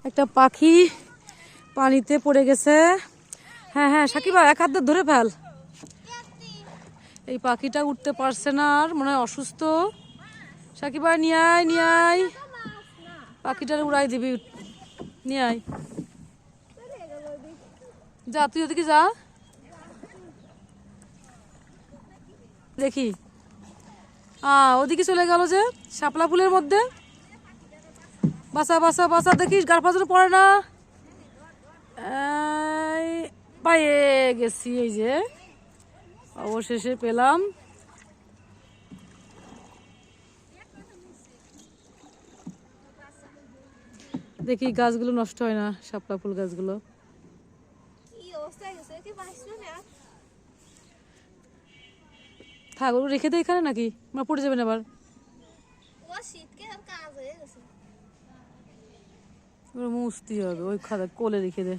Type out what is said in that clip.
একটা পাখি পানিতে পড়ে গেছে। হ্যাঁ হ্যাঁ সাকিবা, এক হাত ধরে ফেল। এই পাখিটা উঠতে পারছে না, আর মনে হয় অসুস্থ। সাকিবা নিয়ে আয়, নিয়ে আয়, পাখিটার উড়াই দিবি, নিয়ে আয়। যা তুই ওদিকে যা, দেখি। ওদিকে চলে গেল যে শাপলা ফুলের মধ্যে। বাসা বাসা বাসা, দেখিস গার পাজরে পড়ে না। পায়ে গেছি, এই যে অবশেষে পেলাম। দেখি গাছগুলো নষ্ট হয় না, শাপলা ফুল গাছগুলো। থাক, ওগুলো রেখে দেয় এখানে নাকি, আমার পড়ে যাবেন আবার। মুছতে হবে, ওই খাদা কোলে রেখে দে।